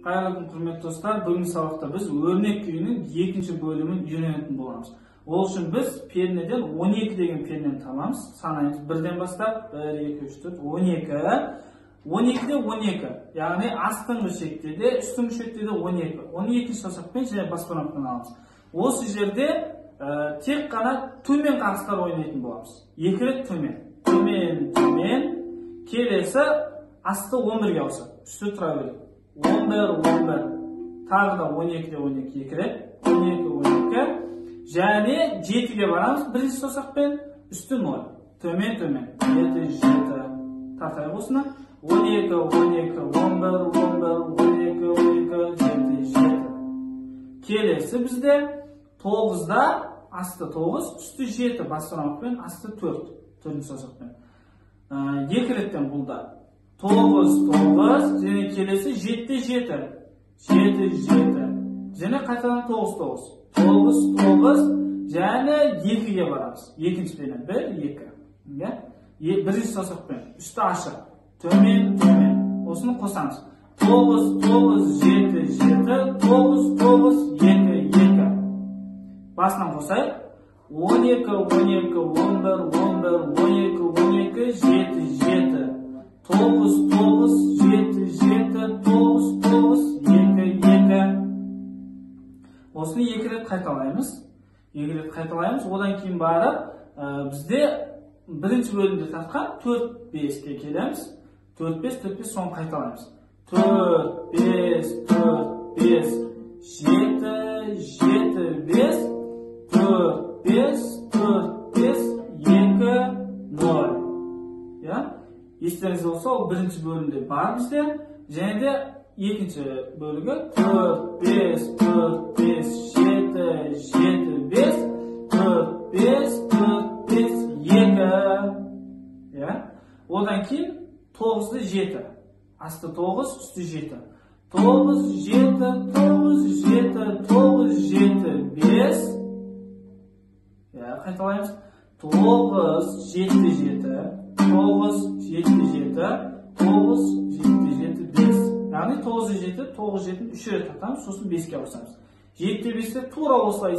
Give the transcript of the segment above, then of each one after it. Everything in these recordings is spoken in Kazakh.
Қайырлы күн, құрметті достар. Бүгінгі сабақта біз өрнек күйінің екінші бөлімін үйренетін боламыз. Ол үшін біз пернеден 12 деген пернені табамыз. Санаймыз 1-ден бастап 1, 2, 3, 4, 12. 12-де 12. Яғни астыңғы шектеде, үстіңгі шектеде 12. Оны екінші саусақпен және баспалдақпен аламыз. Осы жерде тек қана төмен қағыстар ойнайтын боламыз. 2 рет төмен. Төмен, төмен. Келесі асты 11-ге ауысады. Үсті тұра береді. 11, 11. Тағы да 12-де 12, 2 рет. 12, 12. Және 7-ге барамыз. Бірінші саусақпен үсті 0. Төмен, төмен. 7, 7. Тартайық осыны. 12, 12, 11, 11, 12, 12, 7, 7. Келесі бізде 9-да асты 9, үсті 7. Баспалдақпен асты 4. Төртінші саусақпен. 2 реттен бұлда. 9, 9, және келесі 7, 7. 7, 7. Және қайтадан 9, 9. 9, 9, және 2-ге барамыз. Екіншіден 1, 2. Бірінші саусақпен үсті ашық. Төмен, төмен. Осыны қосамыз. 9, 9, 7, 7, 9, 9, 2, 2. Басынан қосайық. 12, 12, 11, 11, 12, 12, 7, 7. 9, 9, 7, 7, 9, 9, 2, 2. Осыны 2 рет қайталаймыз. 2 рет қайталаймыз. Одан кейін барып, бізде бірінші бөлімде тартқан 4, 5-ке келеміз. 4, 5, 4, 5 соны қайталаймыз. 4, 5, 4, 5, 7, 7, 5, 4, 5, 4, 5, 2, 0. Естеріңізде болса, ол бірінші бөлімде бар бізде, және де екінші бөлігі 4, 5, 4, 5, 7, 7, 5, 4, 5, 4, 5, 2. Одан кейін 9-ды 7. Асты 9, үсті 7. 9, 7, 9, 7, 9, 7, 5. Қайталаймыз. 9, 7, 7. 9, 7, 7, 9, 7, 7, 5. Яғни 9, 7, 9, 7, 3 рет атамыз, сосын 5-ке ауысамыз. 7, 5-те тура осылай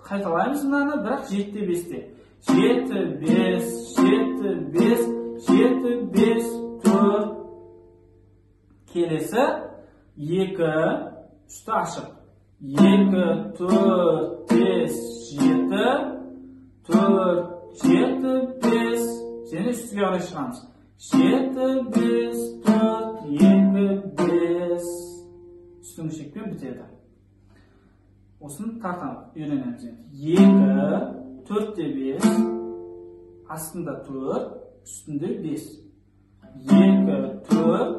қайталаймыз мынаны, бірақ 7, 5-те. 7, 5, 7, 5, 7, 5, 4. Келесі 2, үсті ашық. 2, 4, 5, 7, 4, 7, 5. Және үстіге қарай шығамыз. 7, 5, 4, 2, 5. Үстіңгі шекпен бітеді. Осыны тартамыз, үйренеміз. 2, 4-те 5, астында 4, үстінде 5. 2, 4,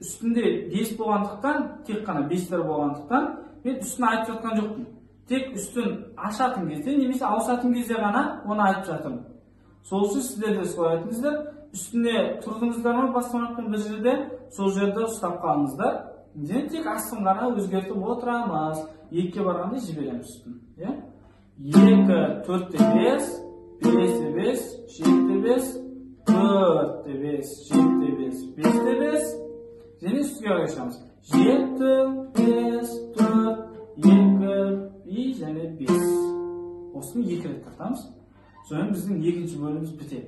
үстінде 5 болғандықтан, тек қана 5-лер болғандықтан, мен үстін айтып жатқан жоқпын. Тек үстін ашатын кезде, немесе ауысатын кезде ғана оны айтып жатырмын. Сол үшін сіздер де солай айтыңыздар. Үстіне тұрдыңыздар ма баспалдақпен бір жерде, сол жерде ұстап қалыңыздар. Және тек астын ғана өзгертіп отырамыз. 2-ге барғанда жібереміз үстін. 2, 4-те 5, 5-те 5, 7-те 5, 4-те 5, 7-те 5, 5-те 5. Және үстіге қарай шығамыз. 7, 5, 4, 2, және 5. Осыны 2 рет тартамыз. Sonra bizim ikinci bölümümüz biter.